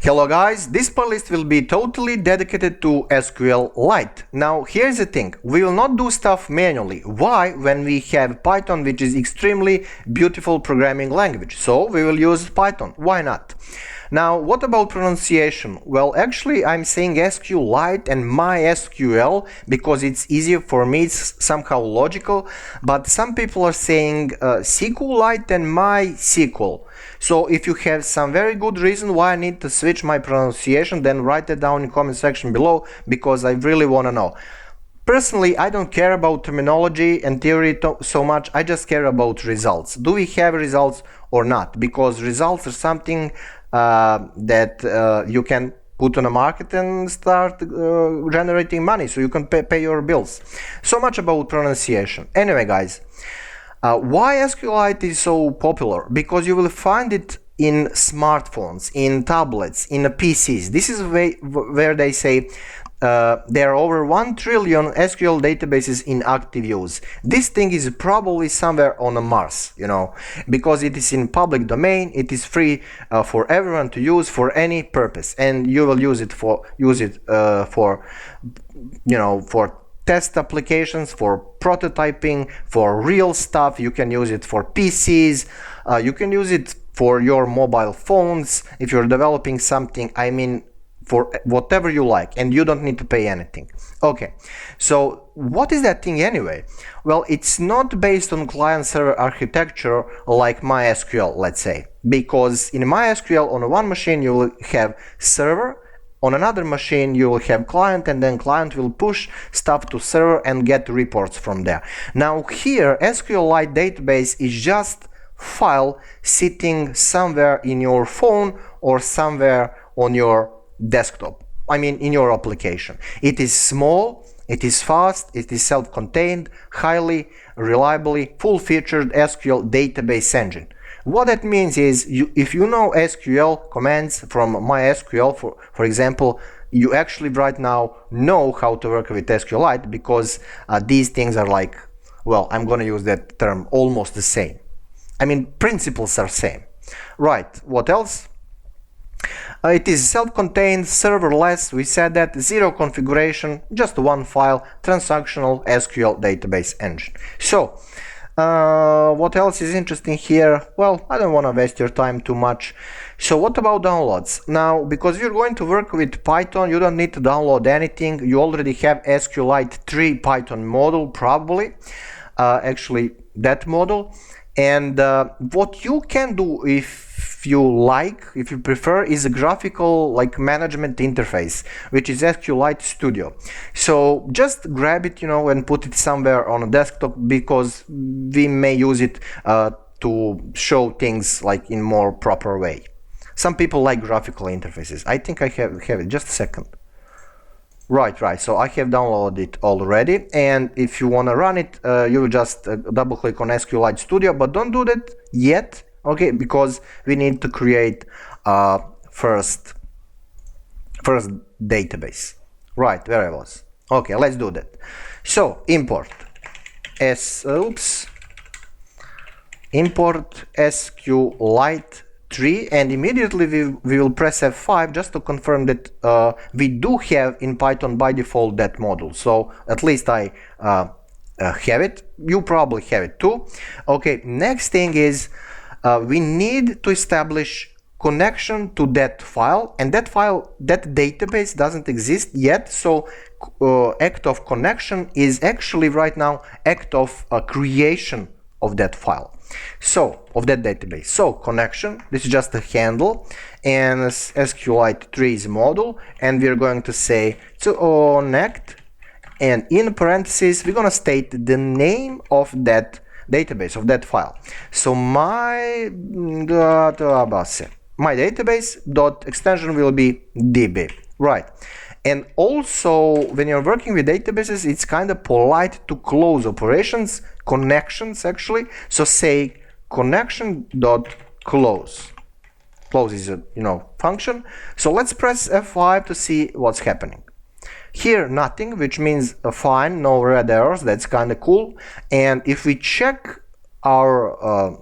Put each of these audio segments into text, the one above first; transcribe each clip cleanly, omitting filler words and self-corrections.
Hello guys, this playlist will be totally dedicated to SQLite. Now here's the thing, we will not do stuff manually. Why? When we have Python, which is extremely beautiful programming language. So we will use Python. Why not? Now what about pronunciation? Well, actually I'm saying SQLite and MySQL because it's easier for me, it's somehow logical, but some people are saying SQLite and MySQL. So if you have some very good reason why I need to switch my pronunciation, then write it down in comment section below, because I really want to know. Personally, I don't care about terminology and theory so much, I just care about results. Do we have results or not? Because results are something that you can put on a market and start generating money, so you can pay your bills. So much about pronunciation. Anyway guys, why SQLite is so popular? Because you will find it in smartphones, in tablets, in PCs. This is where they say there are over 1 trillion SQL databases in active use. This thing is probably somewhere on Mars, you know, because it is in public domain, it is free for everyone to use for any purpose, and you will use it for test applications, for prototyping, for real stuff. You can use it for PCs, you can use it for your mobile phones if you're developing something, I mean for whatever you like, and you don't need to pay anything. Okay, so what is that thing anyway? Well, it's not based on client-server architecture like MySQL, let's say, because in MySQL on one machine you will have server, on another machine you will have client, and then client will push stuff to server and get reports from there. Now here SQLite database is just file sitting somewhere in your phone or somewhere on your desktop, I mean in your application. It is small, it is fast, it is self-contained, highly reliably full-featured SQL database engine. What that means is, if you know SQL commands from MySQL, for example, you actually right now know how to work with SQLite, because these things are like, well, I'm gonna use that term, almost the same. I mean, principles are same. Right, what else? It is self-contained, serverless, we said that, zero configuration, just one file, transactional SQL database engine. So, what else is interesting here? Well, I don't want to waste your time too much. So what about downloads? Now, because you're going to work with Python, you don't need to download anything. You already have SQLite 3 Python module, probably, actually that module. And what you can do, if you like, if you prefer, is a graphical like management interface, which is SQLite Studio. So just grab it, you know, and put it somewhere on a desktop, because we may use it to show things like in more proper way. Some people like graphical interfaces. I think I have it. Just a second. Right, so I have downloaded it already, and if you want to run it, you will just double click on SQLite Studio, but don't do that yet, okay, because we need to create first database. Right, where I was. Okay, let's do that. So import import SQLite 3, and immediately we will press F5 just to confirm that we do have in Python by default that module. So at least I have it. You probably have it too. Okay, next thing is we need to establish connection to that file, and that database doesn't exist yet. So act of connection is actually right now act of creation of that file. So, of that database. So, connection, this is just a handle, and SQLite 3 is module, and we're going to say to connect, and in parentheses, we're going to state the name of that database, of that file. So, my database dot extension will be db, right? And also, when you're working with databases, it's kind of polite to close operations, connections actually. So say connection.close. Close is a function. So let's press F5 to see what's happening. Here nothing, which means fine, no red errors. That's kind of cool. And if we check our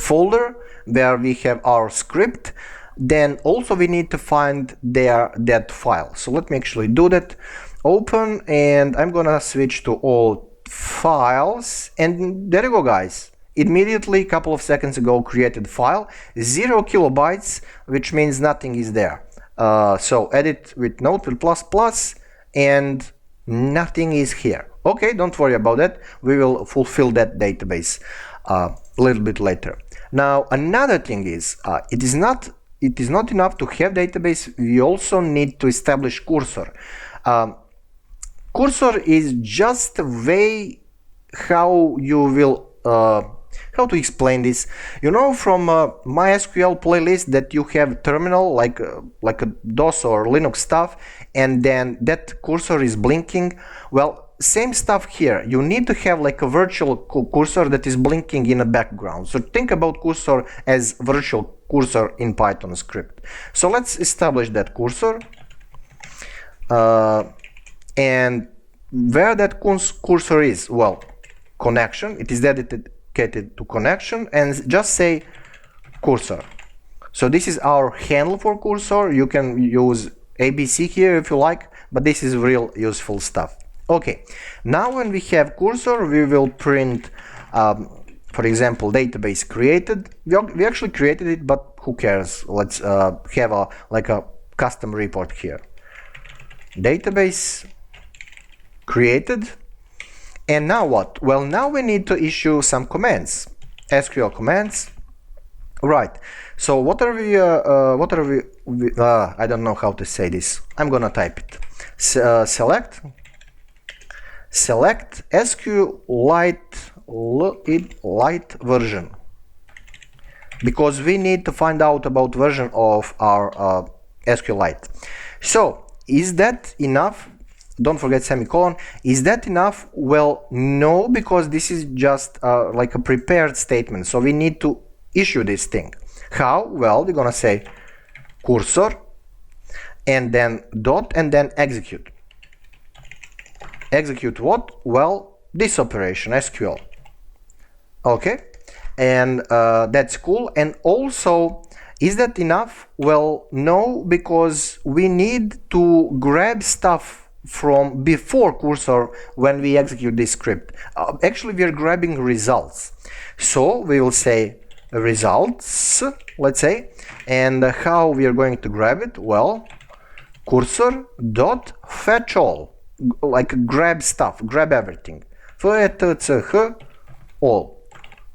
folder where we have our script, then also we need to find that file. So let me actually do that. Open, and I'm gonna switch to all files, and there you go, guys. Immediately, a couple of seconds ago, created file 0 kilobytes, which means nothing is there. So edit with Notepad++, and nothing is here. Okay, don't worry about that. We will fulfill that database a little bit later. Now, another thing is, it is not enough to have database. We also need to establish cursor. Cursor is just a way how you will how to explain this. You know, from MySQL playlist that you have terminal like a DOS or Linux stuff, and then that cursor is blinking. Well, same stuff here. You need to have like a virtual cursor that is blinking in the background. So think about cursor as virtual cursor in Python script. So let's establish that cursor. And where that cursor is, well, connection, it is dedicated to connection, and just say cursor. So this is our handle for cursor. You can use ABC here if you like, but this is real useful stuff. Okay, now when we have cursor, we will print, for example, database created. We actually created it, but who cares? Let's have a custom report here. Database created, and now what? Well, now we need to issue some commands, SQL commands, right? So what are we I don't know how to say this. I'm gonna type it. Select SQLite version, because we need to find out about version of our SQLite. So is that enough? Don't forget semicolon. Is that enough? Well, no, because this is just like a prepared statement. So we need to issue this thing. How? Well, we're gonna say cursor and then dot and then execute. Execute what? Well, this operation, SQL. Okay, and that's cool. And also, is that enough? Well, no, because we need to grab stuff from before cursor when we execute this script. Actually, we are grabbing results. So we will say results, let's say, and how we are going to grab it? Well, cursor dot fetch all, like grab stuff, grab everything. All,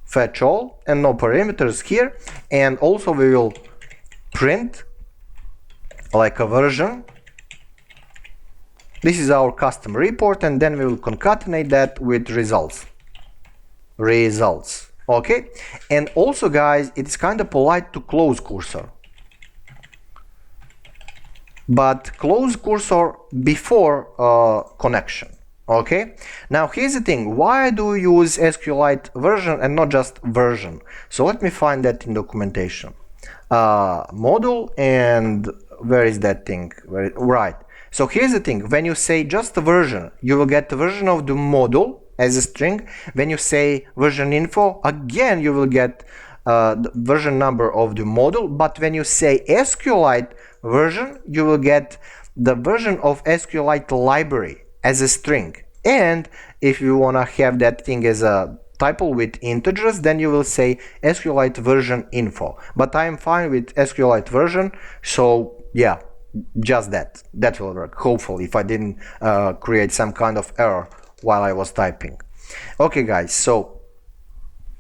fetch all, and no parameters here. And also we will print like a version. This is our custom report, and then we will concatenate that with results. Okay, and also, guys, it's kind of polite to close cursor, but close cursor before connection. Okay, now here's the thing, why do we use SQLite version and not just version? So let me find that in documentation. Module, and where is that thing? Right. So here's the thing, when you say just a version, you will get the version of the module as a string. When you say version info, again you will get the version number of the module. But when you say SQLite version, you will get the version of SQLite library as a string. And if you want to have that thing as a tuple with integers, then you will say SQLite version info. But I'm fine with SQLite version, so yeah, just that will work, hopefully, if I didn't create some kind of error while I was typing. Okay, guys, so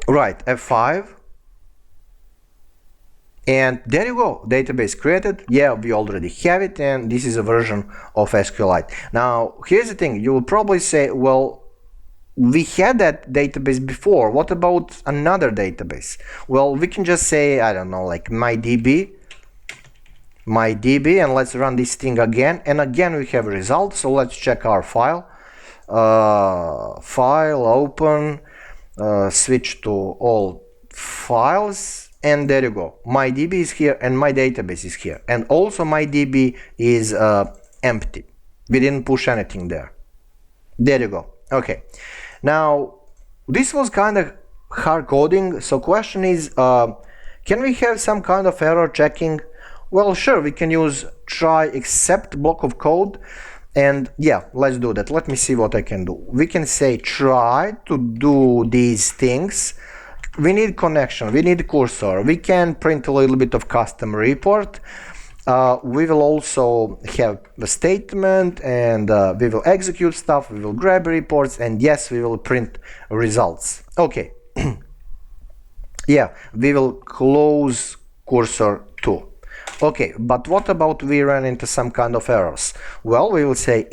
right, F5, and there you go, database created. Yeah, we already have it, and this is a version of SQLite. Now here's the thing, you will probably say, well, we had that database before, what about another database? Well, we can just say, I don't know, like MyDB, and let's run this thing again, and again we have a result. So let's check our file. File, open, switch to all files, and there you go, MyDB is here and my database is here, and also MyDB is empty. We didn't push anything there. There you go. Okay, now this was kind of hard coding, so question is, can we have some kind of error checking? Well, sure, we can use try except block of code. And yeah, let's do that. Let me see what I can do. We can say try to do these things. We need connection, we need cursor. We can print a little bit of custom report. We will also have the statement, and we will execute stuff, we will grab reports, and yes, we will print results. Okay. Yeah, we will close cursor too. Okay, but what about we run into some kind of errors? Well, we will say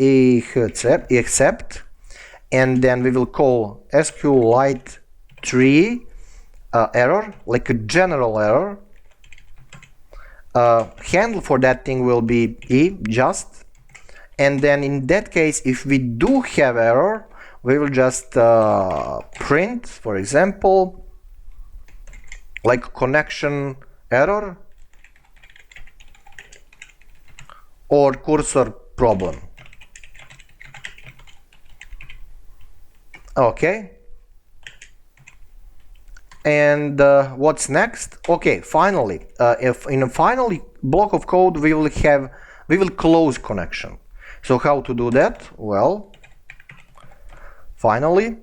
except, and then we will call SQLite tree error, like a general error. Handle for that thing will be just, and then in that case, if we do have error, we will just print, for example, like connection error or cursor problem. Okay. And what's next? Okay, finally, if in a final block of code we will close connection. So how to do that? Well, finally,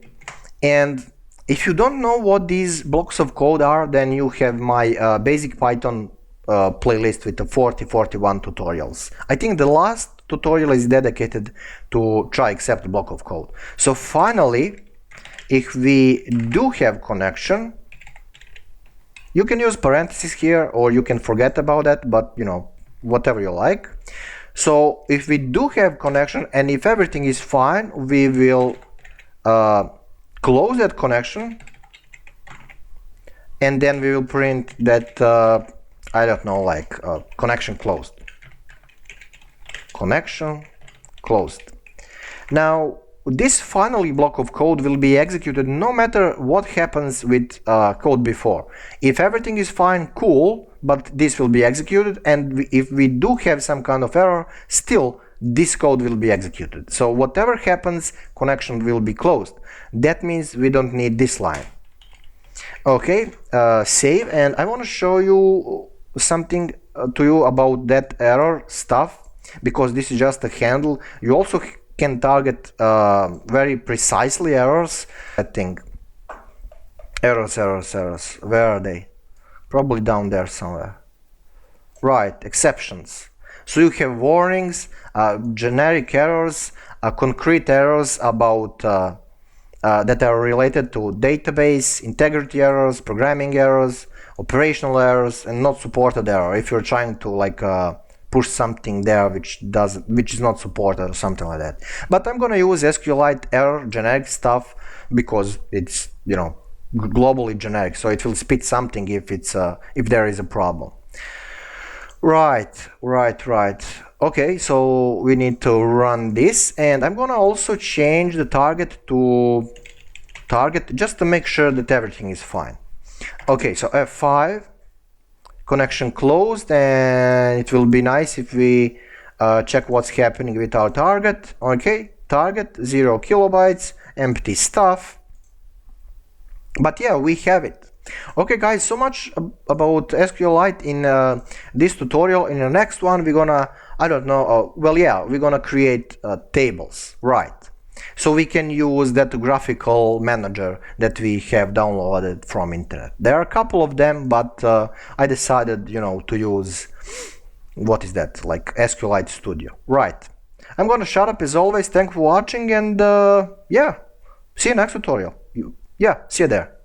and if you don't know what these blocks of code are, then you have my basic Python playlist with the 41 tutorials. I think the last tutorial is dedicated to try except block of code. So finally, if we do have connection, you can use parentheses here, or you can forget about that, but you know, whatever you like. So if we do have connection, and if everything is fine, we will close that connection, and then we will print that I don't know, like connection closed. Connection closed. Now this finally block of code will be executed no matter what happens with code before. If everything is fine, cool, but this will be executed, and if we do have some kind of error, still this code will be executed. So whatever happens, connection will be closed. That means we don't need this line. Okay, save, and I want to show you something to you about that error stuff, because this is just a handle. You also can target very precisely errors. I think errors, where are they? Probably down there somewhere. Right, exceptions. So you have warnings, generic errors, concrete errors about that are related to database, integrity errors, programming errors, operational errors, and not supported error. If you're trying to like push something there which is not supported or something like that. But I'm gonna use SQLite error generic stuff because it's, you know, globally generic, so it will spit something if it's if there is a problem. Right. Okay, so we need to run this, and I'm gonna also change the target to target just to make sure that everything is fine. Okay, so F5, connection closed, and it will be nice if we check what's happening with our target. Okay, target 0 kilobytes, empty stuff. But yeah, we have it. Okay guys, so much about SQLite in this tutorial. In the next one we're gonna, I don't know, we're gonna create tables, right? So we can use that graphical manager that we have downloaded from internet. There are a couple of them, but I decided, you know, to use, what is that, like SQLite Studio. Right. I'm gonna shut up as always. Thanks for watching, and yeah, see you next tutorial. Yeah, see you there.